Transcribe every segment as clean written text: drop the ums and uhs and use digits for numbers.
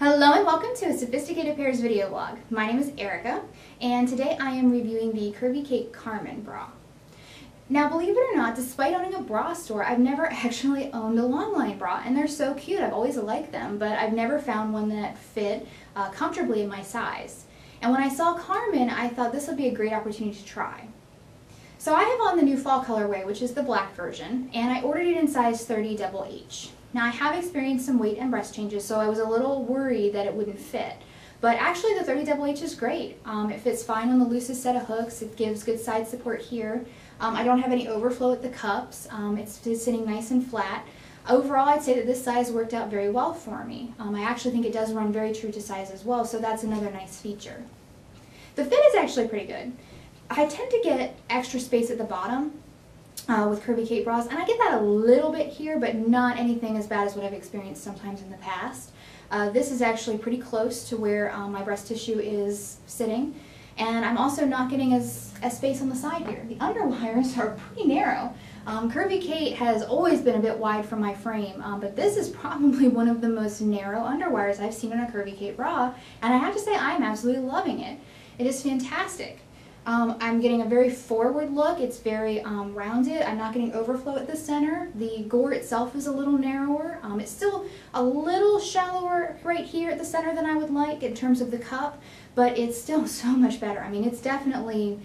Hello and welcome to a Sophisticated Pairs video blog. My name is Erica, and today I am reviewing the Curvy Kate Carmen bra. Now, believe it or not, despite owning a bra store, I've never actually owned a longline bra, and they're so cute. I've always liked them, but I've never found one that fit comfortably in my size. And when I saw Carmen, I thought this would be a great opportunity to try. So I have on the new fall colorway, which is the black version, and I ordered it in size 30 double H. Now, I have experienced some weight and breast changes, so I was a little worried that it wouldn't fit. But actually, the 30 double H is great. It fits fine on the loosest set of hooks. It gives good side support here. I don't have any overflow at the cups. It's sitting nice and flat. Overall, I'd say that this size worked out very well for me. I actually think it does run very true to size as well, so that's another nice feature. The fit is actually pretty good. I tend to get extra space at the bottom with Curvy Kate bras, and I get that a little bit here, but not anything as bad as what I've experienced sometimes in the past. This is actually pretty close to where my breast tissue is sitting, and I'm also not getting as space on the side here. The underwires are pretty narrow. Curvy Kate has always been a bit wide for my frame, but this is probably one of the most narrow underwires I've seen in a Curvy Kate bra, and I have to say I'm absolutely loving it. It is fantastic. I'm getting a very forward look. It's very rounded. I'm not getting overflow at the center. The gore itself is a little narrower. It's still a little shallower right here at the center than I would like in terms of the cup, but it's still so much better. I mean, it's definitely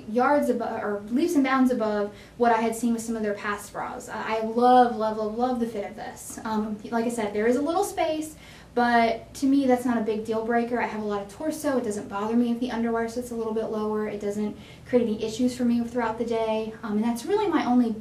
yards above, or leaps and bounds above what I had seen with some of their past bras. I love, love, love, love the fit of this. Like I said, there is a little space, but to me, that's not a big deal breaker. I have a lot of torso. It doesn't bother me if the underwire sits a little bit lower. It doesn't create any issues for me throughout the day. And that's really my only,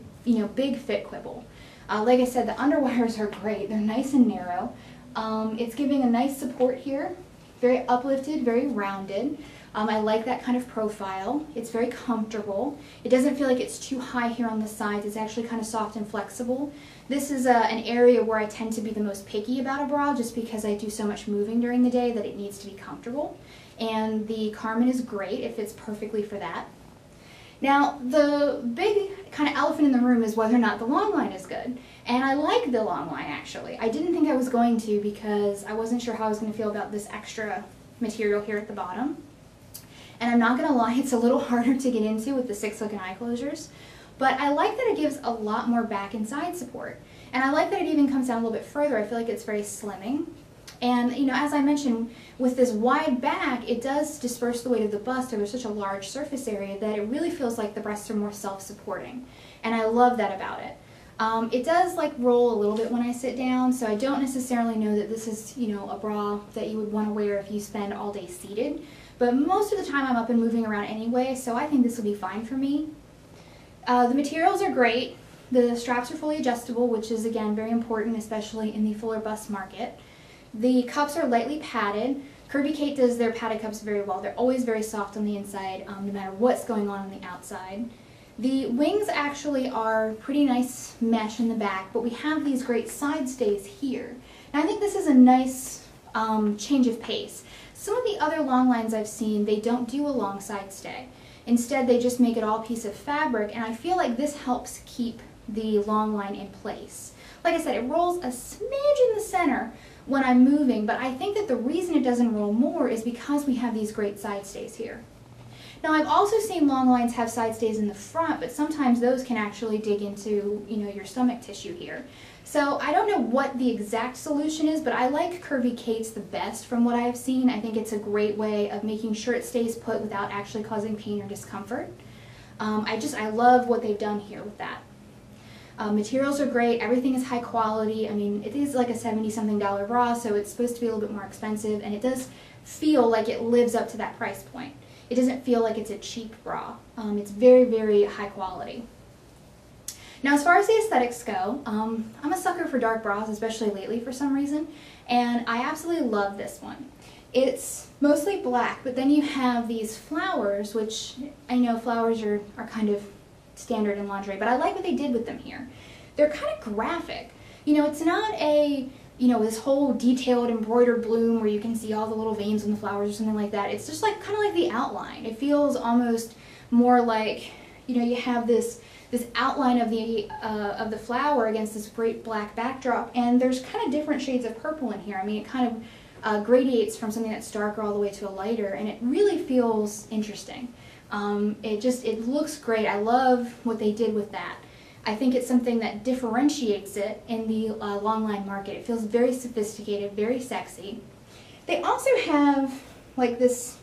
big fit quibble. Like I said, the underwires are great. They're nice and narrow. It's giving a nice support here. Very uplifted, very rounded. I like that kind of profile. It's very comfortable. It doesn't feel like it's too high here on the sides. It's actually kind of soft and flexible. This is an area where I tend to be the most picky about a bra just because I do so much moving during the day that it needs to be comfortable. And the Carmen is great. It fits perfectly for that. Now, the big kind of elephant in the room is whether or not the long line is good. And I like the long line, actually. I didn't think I was going to because I wasn't sure how I was going to feel about this extra material here at the bottom. And I'm not going to lie, it's a little harder to get into with the 6-hook and eye closures. But I like that it gives a lot more back and side support. And I like that it even comes down a little bit further. I feel like it's very slimming. And, as I mentioned, with this wide back, it does disperse the weight of the bust over such a large surface area that it really feels like the breasts are more self-supporting. And I love that about it. It does roll a little bit when I sit down, so I don't necessarily know that this is, a bra that you would want to wear if you spend all day seated. But most of the time I'm up and moving around anyway, so I think this will be fine for me. The materials are great. The straps are fully adjustable, which is, again, very important, especially in the fuller bust market. The cups are lightly padded. Curvy Kate does their padded cups very well. They're always very soft on the inside, no matter what's going on the outside. The wings actually are pretty nice mesh in the back, but we have these great side stays here. And I think this is a nice change of pace. Some of the other long lines I've seen, they don't do a long side stay. Instead, they just make it all piece of fabric, and I feel like this helps keep the long line in place. Like I said, it rolls a smidge in the center when I'm moving, but I think that the reason it doesn't roll more is because we have these great side stays here. Now, I've also seen long lines have side stays in the front, but sometimes those can actually dig into, your stomach tissue here. So I don't know what the exact solution is, but I like Curvy Kate's the best from what I have seen. I think it's a great way of making sure it stays put without actually causing pain or discomfort. I love what they've done here with that. Materials are great. Everything is high quality. I mean, it is like a $70-something bra, so it's supposed to be a little bit more expensive, and it does feel like it lives up to that price point. It doesn't feel like it's a cheap bra. It's very, very high quality. Now, as far as the aesthetics go, I'm a sucker for dark bras, especially lately for some reason, and I absolutely love this one. It's mostly black, but then you have these flowers, which I know flowers are kind of standard in lingerie, but I like what they did with them here. They're kind of graphic. It's not a, this whole detailed embroidered bloom where you can see all the little veins in the flowers or something like that. It's just kind of like the outline. It feels almost more like, you have this outline of the flower against this great black backdrop, and there's kind of different shades of purple in here. I mean, it kind of gradiates from something that's darker all the way to a lighter, and it really feels interesting. It looks great. I love what they did with that. I think it's something that differentiates it in the long line market. It feels very sophisticated, very sexy. They also have like this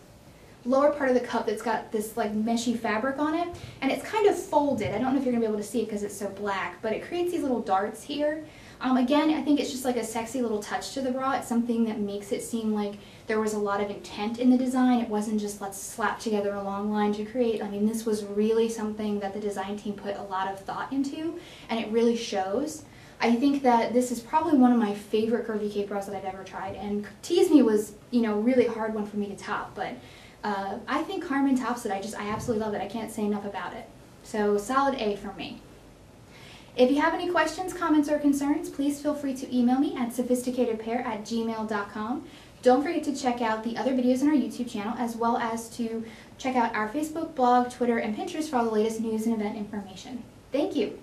lower part of the cup that's got this like meshy fabric on it, and it's kind of folded. I don't know if you're gonna be able to see it because it's so black, but it creates these little darts here. Again, I think it's just like a sexy little touch to the bra. It's something that makes it seem like there was a lot of intent in the design. It wasn't just let's slap together a long line to create. I mean, this was really something that the design team put a lot of thought into, and it really shows. I think that this is probably one of my favorite Curvy Cape bras that I've ever tried, and Tease Me was, you know, really hard one for me to top, but I think Carmen tops it. I absolutely love it. I can't say enough about it. So solid A for me. If you have any questions, comments, or concerns, please feel free to email me at sophisticatedpair@gmail.com. Don't forget to check out the other videos on our YouTube channel, as well as to check out our Facebook, blog, Twitter, and Pinterest for all the latest news and event information. Thank you.